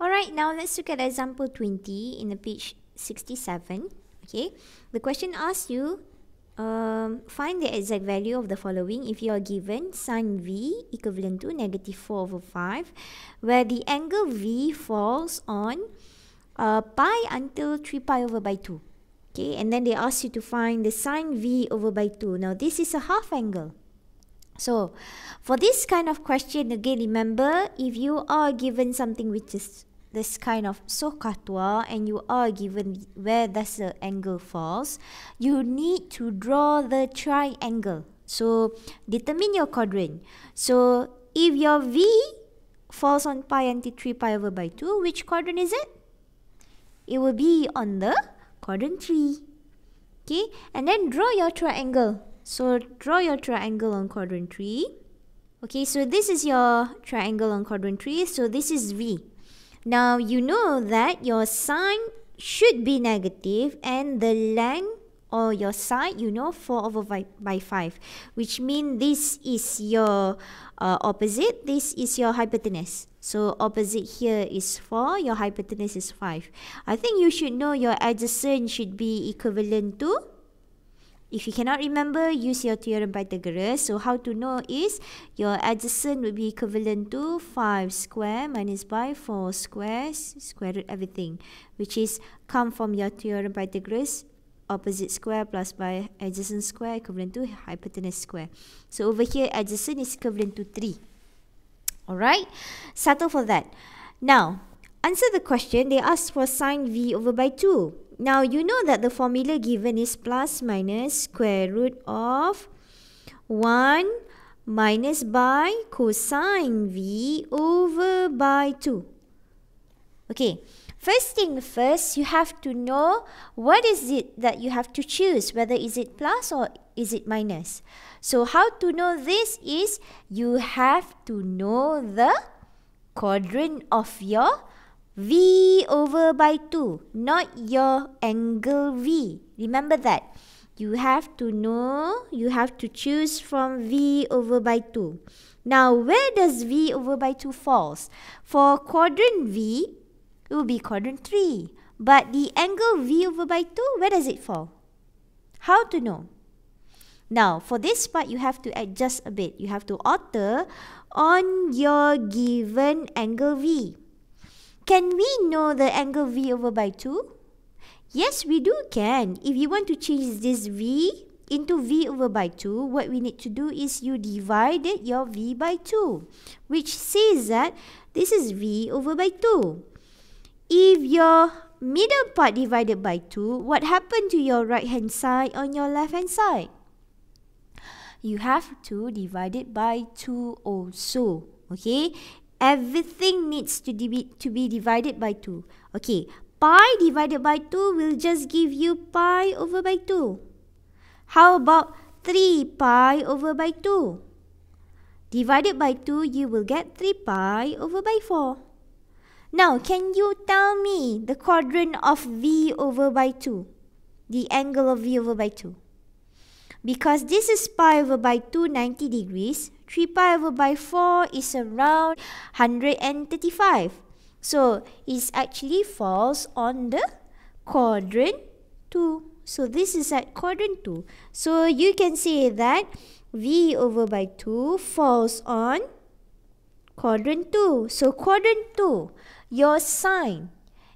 Alright, now let's look at example 20 in the page 67. Okay, the question asks you, find the exact value of the following if you are given sine V equivalent to negative 4 over 5, where the angle V falls on pi until 3 pi over by 2. Okay, and then they ask you to find the sine V over by 2. Now this is a half angle. So for this kind of question, again, remember, if you are given something which is this kind of sohkatua and you are given where does the angle falls, you need to draw the triangle. So determine your quadrant. So if your V falls on pi until 3 pi over by 2, which quadrant is it? It will be on the quadrant 3. Okay, and then draw your triangle. So draw your triangle on quadrant 3. Okay, so this is your triangle on quadrant 3. So this is V. Now you know that your sine should be negative and the length or your side, 4 over by 5. Which means this is your opposite, this is your hypotenuse. So opposite here is 4, your hypotenuse is 5. I think you should know your adjacent should be equivalent to, if you cannot remember, use your theorem Pythagoras. So how to know is your adjacent would be equivalent to 5 square minus by 4 squares, square root everything, which is come from your theorem Pythagoras, opposite square plus by adjacent square equivalent to hypotenuse square. So over here adjacent is equivalent to 3. Alright, settle for that. Now, answer the question. They asked for sine V over by 2. Now, you know that the formula given is plus minus square root of 1 minus by cosine V over by 2. Okay, first thing first, you have to know what is it that you have to choose, whether is it plus or is it minus. So, how to know this is you have to know the quadrant of your V over by 2, not your angle V. Remember that. You have to know, you have to choose from V over by 2. Now, where does V over by 2 falls? For quadrant V, it will be quadrant 3. But the angle V over by 2, where does it fall? How to know? Now, for this part, you have to adjust a bit. You have to alter on your given angle V. Can we know the angle V over by 2? Yes, we can. If you want to change this V into V over by 2, what we need to do is you divided your V by 2, which says that this is V over by 2. If your middle part divided by 2, what happened to your right hand side on your left hand side? You have to divide it by 2 also. Okay? Everything needs to be divided by 2. Okay, pi divided by 2 will just give you pi over by 2. How about 3 pi over by 2? Divided by 2, you will get 3 pi over by 4. Now, can you tell me the quadrant of V over by 2? The angle of V over by 2. Because this is pi over by 2, 90 degrees. 3 pi over by 4 is around 135. So, it actually falls on the quadrant 2. So, this is at quadrant 2. So, you can say that V over by 2 falls on quadrant 2. So, quadrant 2, your sign,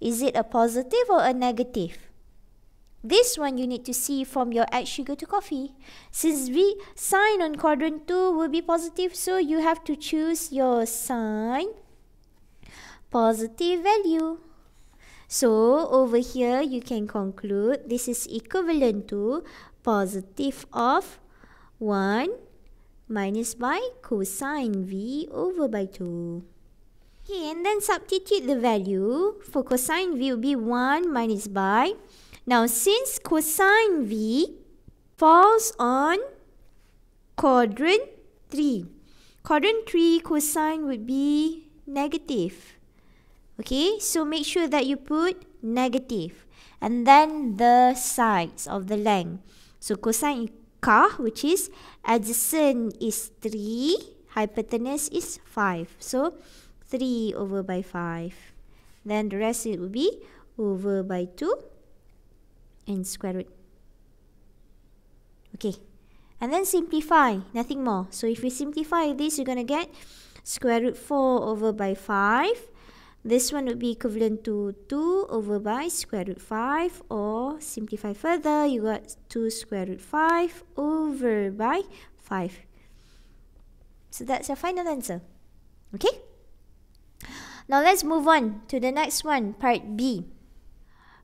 is it a positive or a negative? This one you need to see from your add sugar to coffee. Since V sign on quadrant 2 will be positive, so you have to choose your sign positive value. So over here you can conclude this is equivalent to positive of 1 minus by cosine V over by 2. Okay, and then substitute the value. For cosine V will be 1 minus by. Now, since cosine V falls on quadrant 3, quadrant 3 cosine would be negative. Okay, so make sure that you put negative. And then the sides of the length. So, cosine ka, which is adjacent is 3, hypotenuse is 5. So, 3 over by 5. Then the rest it will be over by 2 and square root. Okay. And then simplify, nothing more. So if we simplify this, you're going to get square root 4 over by 5. This one would be equivalent to 2 over by square root 5. Or simplify further, you got 2 square root 5 over by 5. So that's your final answer. Okay? Now let's move on to the next one, part B.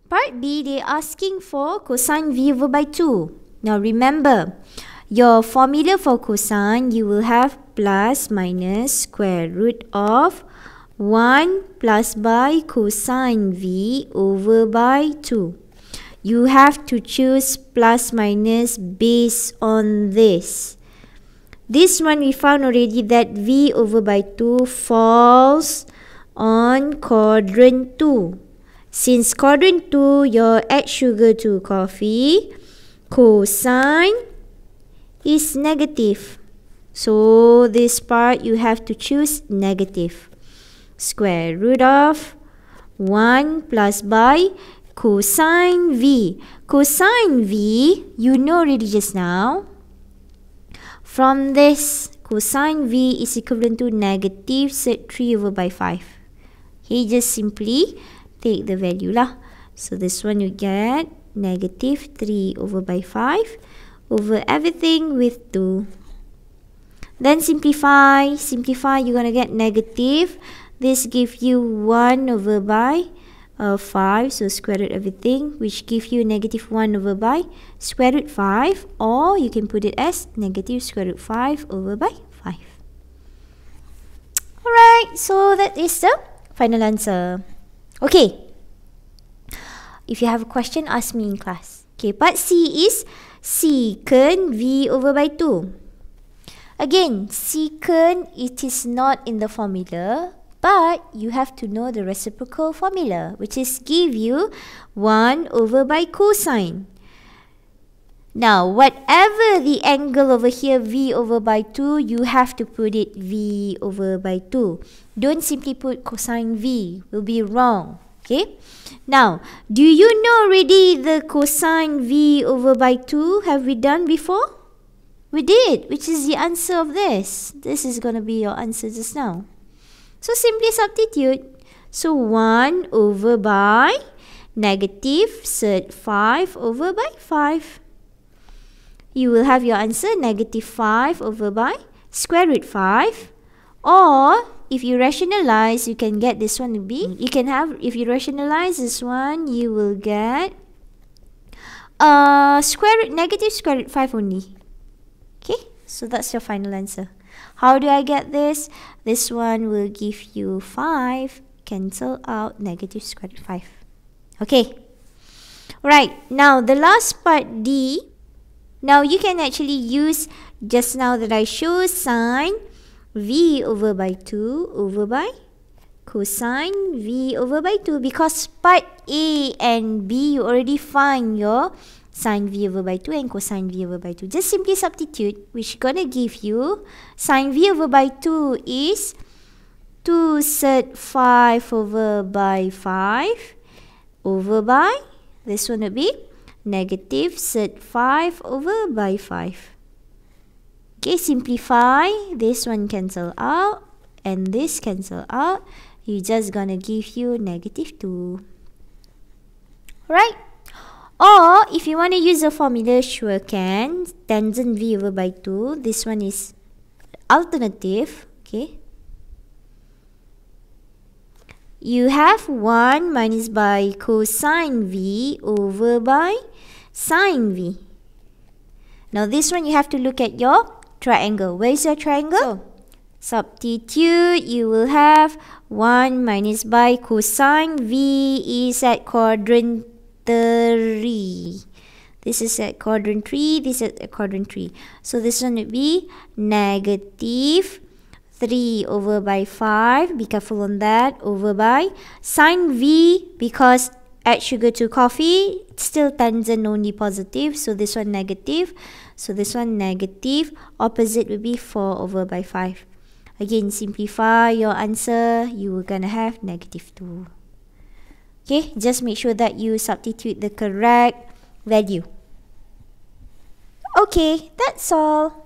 Part B, they're asking for cosine v over by 2. Now remember, your formula for cosine, you will have plus minus square root of 1 plus by cosine v over by 2. You have to choose plus minus based on this. This one we found already that v over by 2 falls on quadrant 2. Since quadrant 2, your add sugar to coffee, cosine is negative. So this part you have to choose negative. Square root of 1 plus by cosine v. Cosine v, you know already just now. From this, cosine v is equivalent to negative 3 over by 5. Okay, just simply take the value lah. So this one you get negative 3 over by 5 over everything with 2. Then simplify. Simplify, you're going to get negative. This gives you 1 over by 5. So square root everything, which gives you negative 1 over by square root 5. Or you can put it as negative square root 5 over by 5. Alright, so that is the final answer. Okay. If you have a question, ask me in class. Okay, part C is secant v over by 2. Again, secant, it is not in the formula, but you have to know the reciprocal formula, which is give you 1 over by cosine. Now, whatever the angle over here, v over by 2, you have to put it v over by 2. Don't simply put cosine v, will be wrong. Okay. Now, do you know already the cosine v over by 2? Have we done before? We did, which is the answer of this. This is going to be your answer just now. So, simply substitute. So, 1 over by negative 5 over by 5. You will have your answer negative 5 over by square root 5. Or, if you rationalize, you can get this one to be, you can have, if you rationalize this one, you will get negative square root 5 only. Okay, so that's your final answer. How do I get this? This one will give you 5, cancel out negative square root 5. Okay, right, now the last part D. Now you can actually use, just now that I showed, sine v over by 2 over by cosine v over by 2, because part A and B you already find your sine v over by 2 and cosine v over by 2. Just simply substitute, which is going to give you sine v over by 2 is 2 sec 5 over by 5 over by, this one will be negative sec 5 over by 5. Okay, simplify. This one cancel out and this cancel out. You just gonna give you negative 2. Right? Or if you want to use a formula, sure can. Tangent v over by 2. This one is alternative. Okay. You have 1 minus by cosine v over by sine v. Now this one you have to look at your triangle. Where is your triangle? So, substitute. You will have 1 minus by cosine v is at quadrant 3. This is at quadrant 3. This is at quadrant 3. So this one would be negative 3 over by 5. Be careful on that. Over by sine v, because add sugar to coffee, still tangent only positive. So this one negative. So this one negative. Opposite will be 4 over by 5. Again, simplify your answer. You are going to have negative 2. Okay, just make sure that you substitute the correct value. Okay, that's all.